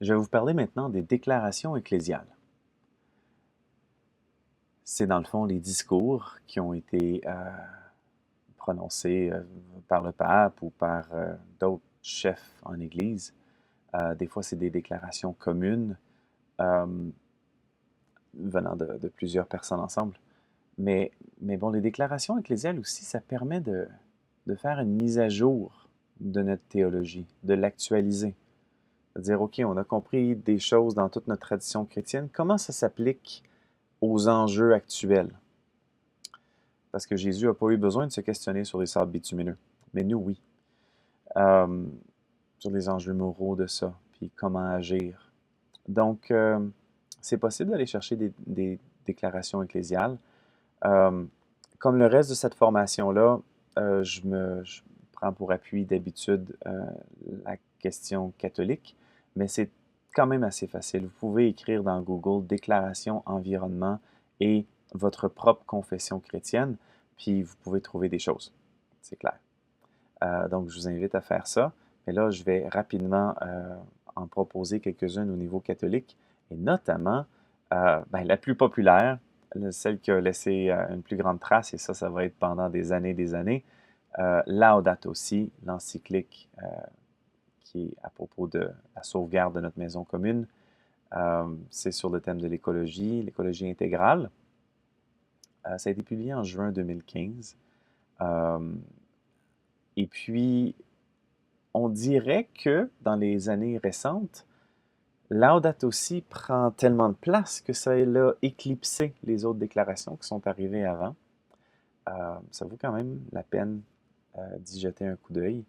Je vais vous parler maintenant des déclarations ecclésiales. C'est dans le fond les discours qui ont été prononcés par le pape ou par d'autres chefs en Église. Des fois, c'est des déclarations communes euh, venant de plusieurs personnes ensemble. Mais bon, les déclarations ecclésiales aussi, ça permet de faire une mise à jour de notre théologie, de l'actualiser. De dire, OK, on a compris des choses dans toute notre tradition chrétienne. Comment ça s'applique aux enjeux actuels? Parce que Jésus n'a pas eu besoin de se questionner sur les sables bitumineux. Mais nous, oui. Euh, sur les enjeux moraux de ça, puis comment agir. Donc, c'est possible d'aller chercher des déclarations ecclésiales. Euh, Comme le reste de cette formation-là, je prends pour appui d'habitude la question catholique, mais c'est quand même assez facile. Vous pouvez écrire dans Google déclaration environnement et votre propre confession chrétienne, puis vous pouvez trouver des choses. C'est clair. Donc, je vous invite à faire ça. Mais là, je vais rapidement en proposer quelques-unes au niveau catholique, et notamment la plus populaire, celle qui a laissé une plus grande trace, et ça va être pendant des années, Laudato Si, l'encyclique qui est à propos de la sauvegarde de notre maison commune. C'est sur le thème de l'écologie intégrale. Ça a été publié en juin 2015. Et puis, on dirait que dans les années récentes, Laudato Si prend tellement de place que ça a éclipsé les autres déclarations qui sont arrivées avant. Ça vaut quand même la peine d'y jeter un coup d'œil.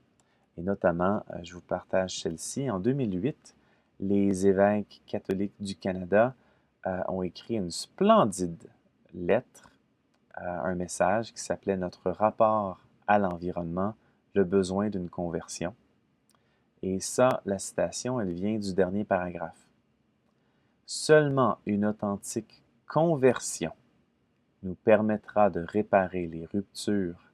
Et notamment, je vous partage celle-ci. En 2008, les évêques catholiques du Canada ont écrit une splendide lettre, un message qui s'appelait Notre rapport à l'environnement, le besoin d'une conversion. Et ça, la citation, elle vient du dernier paragraphe. Seulement une authentique conversion nous permettra de réparer les ruptures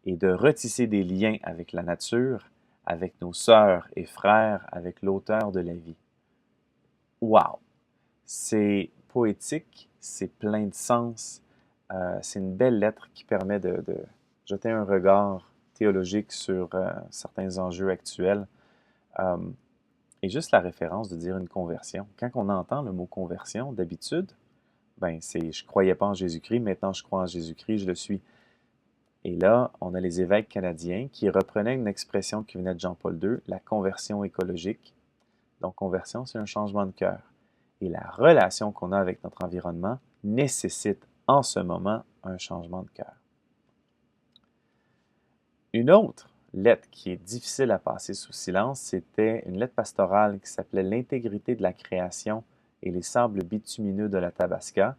et de retisser des liens avec la nature, avec nos sœurs et frères, avec l'auteur de la vie. Wow! C'est poétique, c'est plein de sens, c'est une belle lettre qui permet de jeter un regard théologique sur certains enjeux actuels. Euh, Et juste la référence de dire une conversion. Quand on entend le mot conversion, d'habitude, ben c'est je croyais pas en Jésus-Christ, maintenant je crois en Jésus-Christ, je le suis. Et là, on a les évêques canadiens qui reprenaient une expression qui venait de Jean-Paul II, la conversion écologique. Donc, conversion, c'est un changement de cœur. Et la relation qu'on a avec notre environnement nécessite en ce moment un changement de cœur. Une autre lettre qui est difficile à passer sous silence, c'était une lettre pastorale qui s'appelait L'intégrité de la création et les sables bitumineux de la Tabasca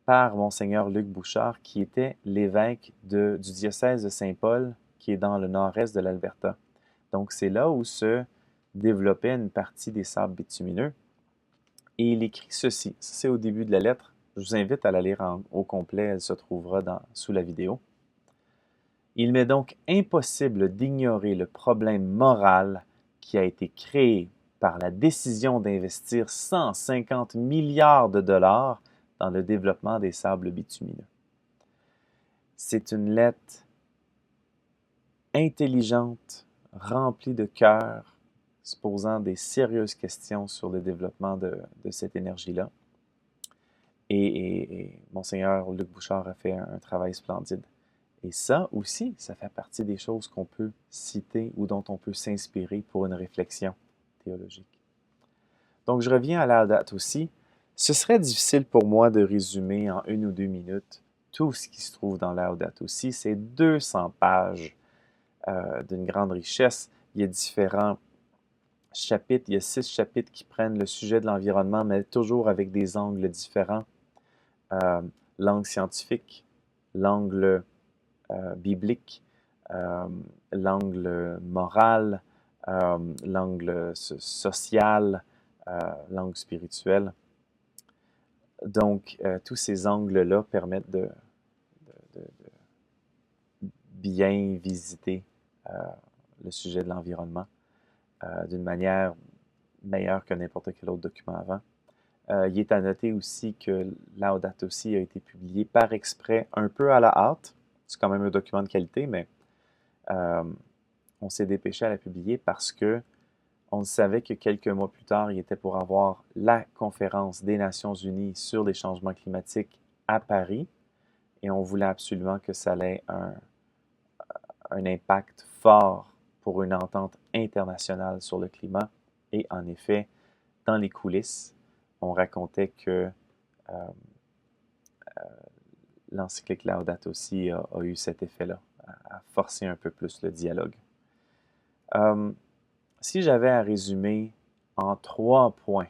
par Monseigneur Luc Bouchard, qui était l'évêque du diocèse de Saint-Paul, qui est dans le nord-est de l'Alberta. Donc, c'est là où se développait une partie des sables bitumineux. Et il écrit ceci. Ça, c'est au début de la lettre. Je vous invite à la lire au complet. Elle se trouvera sous la vidéo. Il m'est donc impossible d'ignorer le problème moral qui a été créé par la décision d'investir 150 milliards de dollars dans le développement des sables bitumineux. C'est une lettre intelligente, remplie de cœur, se posant des sérieuses questions sur le développement de cette énergie-là. Et Monseigneur Luc Bouchard a fait un travail splendide. Et ça aussi, ça fait partie des choses qu'on peut citer ou dont on peut s'inspirer pour une réflexion théologique. Donc, je reviens à la date aussi. Ce serait difficile pour moi de résumer en 1 ou 2 minutes tout ce qui se trouve dans Laudato Si. C'est 200 pages d'une grande richesse. Il y a différents chapitres. Il y a 6 chapitres qui prennent le sujet de l'environnement, mais toujours avec des angles différents. L'angle scientifique, l'angle biblique, euh, l'angle moral, l'angle social, l'angle spirituel. Donc, tous ces angles-là permettent de bien visiter le sujet de l'environnement d'une manière meilleur que n'importe quel autre document avant. Il est à noter aussi que Laudato Si a été publié par exprès un peu à la hâte. C'est quand même un document de qualité, mais on s'est dépêché à la publier parce que on savait que quelques mois plus tard, il était pour avoir la conférence des Nations Unies sur les changements climatiques à Paris, et on voulait absolument que ça ait un impact fort pour une entente internationale sur le climat. Et en effet, dans les coulisses, on racontait que l'encyclique Laudato Si a eu cet effet-là, à forcer un peu plus le dialogue. Si j'avais à résumer en 3 points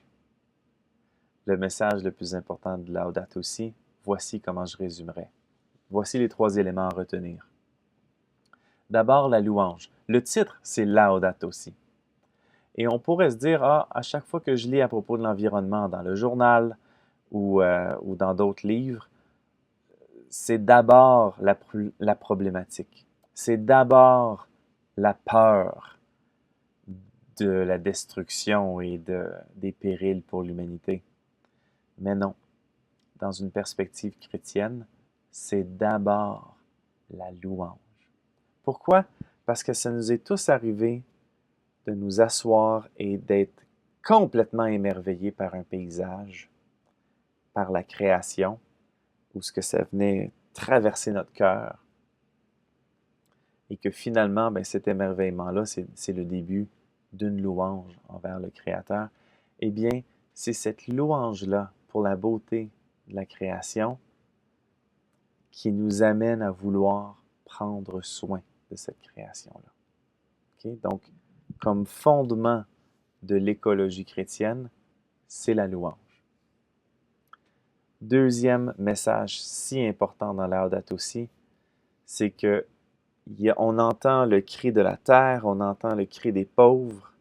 le message le plus important de Laudato Si, voici comment je résumerais. Voici les 3 éléments à retenir. D'abord, la louange. Le titre, c'est Laudato Si. Et on pourrait se dire, à chaque fois que je lis à propos de l'environnement dans le journal ou dans d'autres livres, c'est d'abord la problématique. C'est d'abord la peur de la destruction et des périls pour l'humanité. Mais non, dans une perspective chrétienne, c'est d'abord la louange. Pourquoi? Parce que ça nous est tous arrivé de nous asseoir et d'être complètement émerveillés par un paysage, par la création, ou ce que ça venait traverser notre cœur, et que finalement, ben, cet émerveillement-là, c'est le début d'une louange envers le Créateur. Eh bien, c'est cette louange-là pour la beauté de la création qui nous amène à vouloir prendre soin de cette création-là. Okay? Donc, comme fondement de l'écologie chrétienne, c'est la louange. Deuxième message si important dans Laudato Si, c'est que on entend le cri de la terre, on entend le cri des pauvres,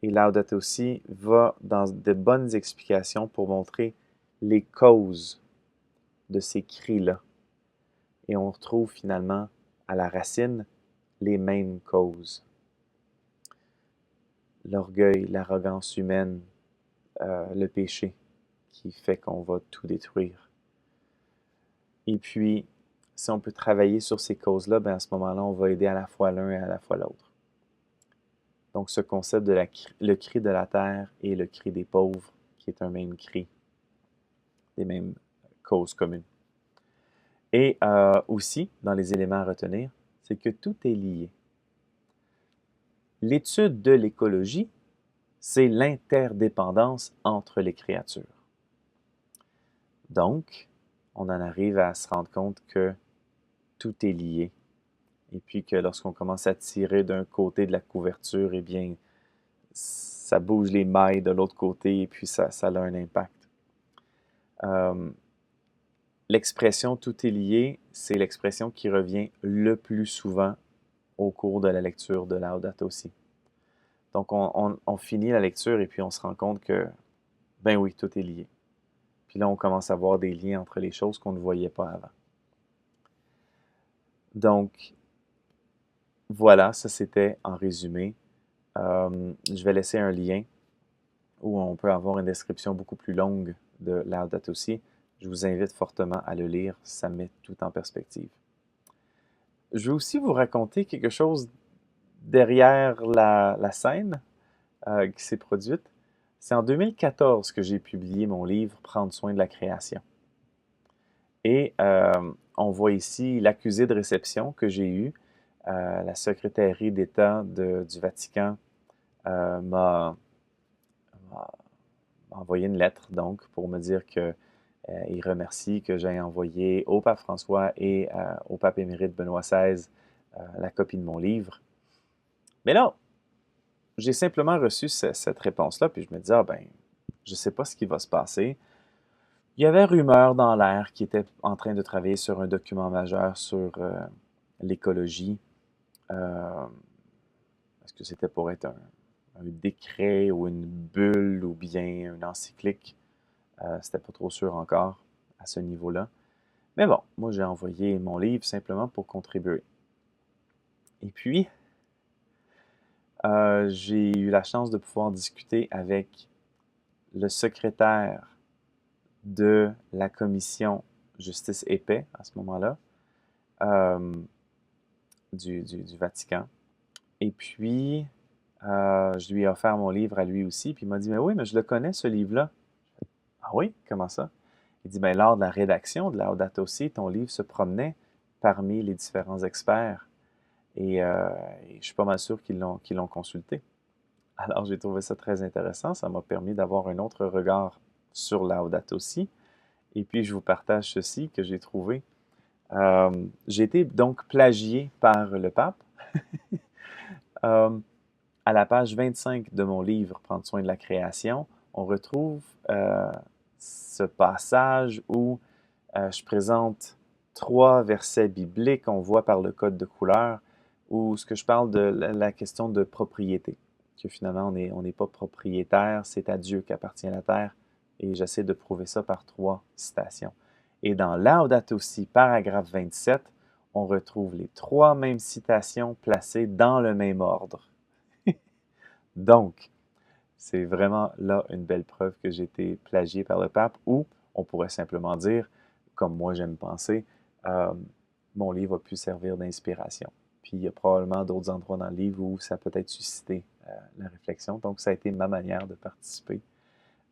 et Laudato Si va dans de bonnes explications pour montrer les causes de ces cris-là. Et on retrouve finalement à la racine les mêmes causes. L'orgueil, l'arrogance humaine, le péché qui fait qu'on va tout détruire. Et puis, si on peut travailler sur ces causes-là, ben à ce moment-là, on va aider à la fois l'un et à la fois l'autre. Donc, ce concept de le cri de la terre et le cri des pauvres, qui est un même cri, des mêmes causes communes. Et aussi, dans les éléments à retenir, c'est que tout est lié. L'étude de l'écologie, c'est l'interdépendance entre les créatures. Donc, on en arrive à se rendre compte que tout est lié. Et puis que lorsqu'on commence à tirer d'un côté de la couverture, eh bien, ça bouge les mailles de l'autre côté et puis ça a un impact. L'expression « tout est lié », c'est l'expression qui revient le plus souvent au cours de la lecture de Laudato Si. Donc, on finit la lecture et puis on se rend compte que, ben oui, tout est lié. Puis là, on commence à voir des liens entre les choses qu'on ne voyait pas avant. Donc, voilà, ça c'était en résumé. Je vais laisser un lien où on peut avoir une description beaucoup plus longue de Laudato Si. Je vous invite fortement à le lire, ça met tout en perspective. Je vais aussi vous raconter quelque chose derrière la scène qui s'est produite. C'est en 2014 que j'ai publié mon livre « Prendre soin de la création ». Et on voit ici l'accusé de réception que j'ai eu. La secrétaire d'État du Vatican m'a envoyé une lettre donc pour me dire qu'il remercie que j'ai envoyé au pape François et au pape émérite Benoît XVI la copie de mon livre. Mais là, j'ai simplement reçu cette réponse-là, puis je me disais, je ne sais pas ce qui va se passer. Il y avait rumeur dans l'air qui était en train de travailler sur un document majeur sur l'écologie. Est-ce que c'était pour être un décret ou une bulle ou bien une encyclique? C'était pas trop sûr encore à ce niveau-là. Mais bon, moi j'ai envoyé mon livre simplement pour contribuer. Et puis, j'ai eu la chance de pouvoir discuter avec le secrétaire de la commission Justice et Paix à ce moment-là, euh, du Vatican. Et puis, je lui ai offert mon livre à lui aussi, puis il m'a dit, mais oui, mais je le connais, ce livre-là. Ah oui? Comment ça? Il dit, ben, lors de la rédaction de Laudato Si, ton livre se promenait parmi les différents experts et je suis pas mal sûr qu'ils l'ont consulté. Alors, j'ai trouvé ça très intéressant. Ça m'a permis d'avoir un autre regard sur Laudato Si. Et puis, je vous partage ceci que j'ai trouvé. J'ai été donc plagié par le pape. Euh, à la page 25 de mon livre Prendre soin de la création, on retrouve ce passage où je présente 3 versets bibliques, on voit par le code de couleur, où ce que je parle de la question de propriété, que finalement on n'est pas propriétaire, c'est à Dieu qu'appartient la terre, et j'essaie de prouver ça par 3 citations. Et dans Laudato Si, paragraphe 27, on retrouve les 3 mêmes citations placées dans le même ordre. Donc, c'est vraiment là une belle preuve que j'ai été plagié par le pape, ou on pourrait simplement dire, comme moi j'aime penser, euh, mon livre a pu servir d'inspiration. Puis il y a probablement d'autres endroits dans le livre où ça peut être suscité la réflexion. Donc ça a été ma manière de participer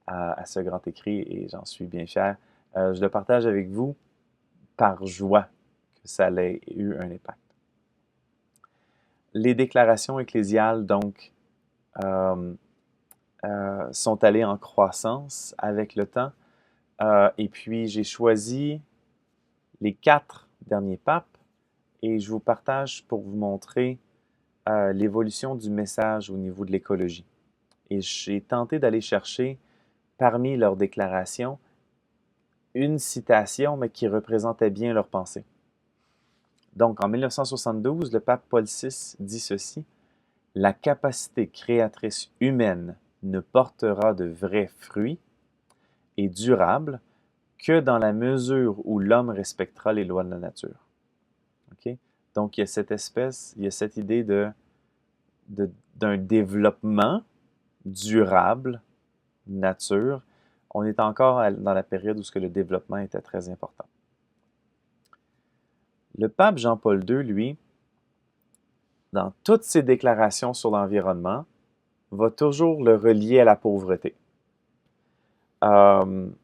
à ce grand écrit et j'en suis bien fier. Je le partage avec vous par joie que ça ait eu un impact. Les déclarations ecclésiales, donc, euh, sont allées en croissance avec le temps. Et puis, j'ai choisi les 4 derniers papes et je vous partage pour vous montrer l'évolution du message au niveau de l'écologie. Et j'ai tenté d'aller chercher parmi leurs déclarations une citation, mais qui représentait bien leur pensée. Donc, en 1972, le pape Paul VI dit ceci: « La capacité créatrice humaine ne portera de vrais fruits et durables que dans la mesure où l'homme respectera les lois de la nature. » Okay? Donc, il y a cette idée d'un développement durable, nature. On est encore dans la période où le développement était très important. Le pape Jean-Paul II, lui, dans toutes ses déclarations sur l'environnement, va toujours le relier à la pauvreté. Moi,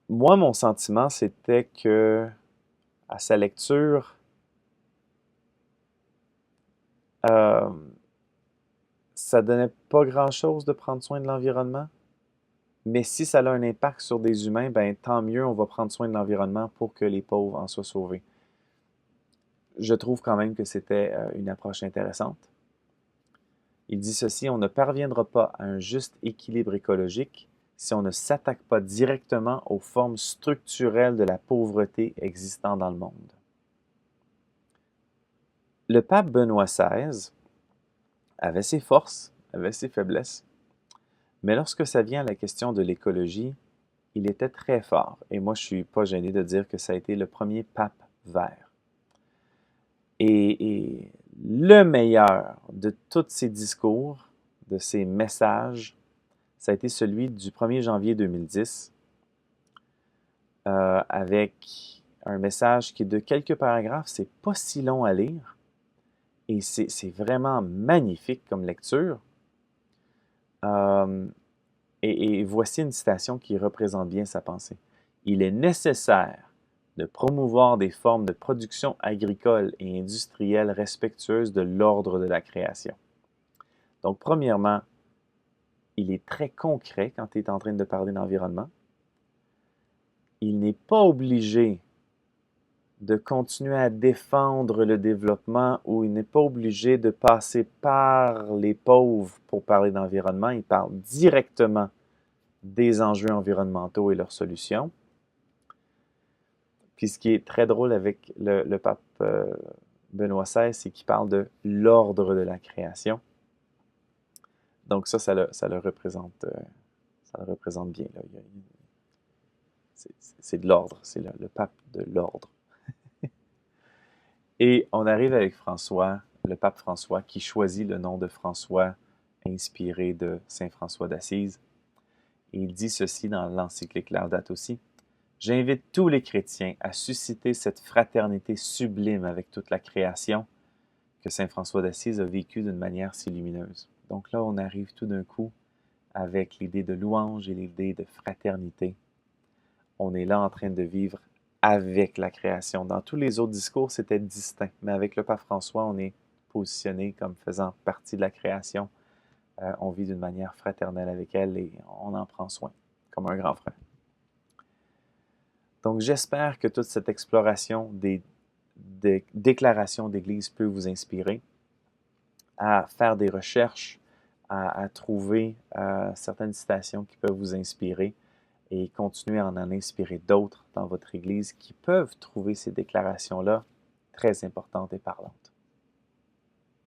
mon sentiment, c'était que, à sa lecture, ça donnait pas grand-chose de prendre soin de l'environnement, mais si ça a un impact sur des humains, ben tant mieux, on va prendre soin de l'environnement pour que les pauvres en soient sauvés. Je trouve quand même que c'était une approche intéressante. Il dit ceci: « On ne parviendra pas à un juste équilibre écologique si on ne s'attaque pas directement aux formes structurelles de la pauvreté existant dans le monde. » Le pape Benoît XVI avait ses forces, avait ses faiblesses, mais lorsque ça vient à la question de l'écologie, il était très fort. Et moi, je ne suis pas gêné de dire que ça a été le premier pape vert. Et le meilleur de tous ses discours, de ses messages, ça a été celui du 1er janvier 2010, avec un message qui est de quelques paragraphes, c'est pas si long à lire, et c'est vraiment magnifique comme lecture. Et voici une citation qui représente bien sa pensée. « Il est nécessaire de promouvoir des formes de production agricole et industrielle respectueuses de l'ordre de la création. » Donc, premièrement, il est très concret quand il est en train de parler d'environnement. Il n'est pas obligé de continuer à défendre le développement ou il n'est pas obligé de passer par les pauvres pour parler d'environnement. Il parle directement des enjeux environnementaux et leurs solutions. Puis ce qui est très drôle avec le pape Benoît XVI, c'est qu'il parle de l'ordre de la création. Donc ça le représente bien. Là. C'est de l'ordre, c'est le pape de l'ordre. Et on arrive avec François, le pape François, qui choisit le nom de François inspiré de Saint François d'Assise. Et il dit ceci dans l'encyclique Laudato Si. J'invite tous les chrétiens à susciter cette fraternité sublime avec toute la création que Saint François d'Assise a vécue d'une manière si lumineuse. Donc là, on arrive tout d'un coup avec l'idée de louange et l'idée de fraternité. On est là en train de vivre avec la création. Dans tous les autres discours, c'était distinct, mais avec le pape François, on est positionné comme faisant partie de la création. On vit d'une manière fraternelle avec elle et on en prend soin, comme un grand frère. Donc, j'espère que toute cette exploration des déclarations d'Église peut vous inspirer à faire des recherches, à trouver certaines citations qui peuvent vous inspirer et continuer à en inspirer d'autres dans votre Église qui peuvent trouver ces déclarations-là très importantes et parlantes.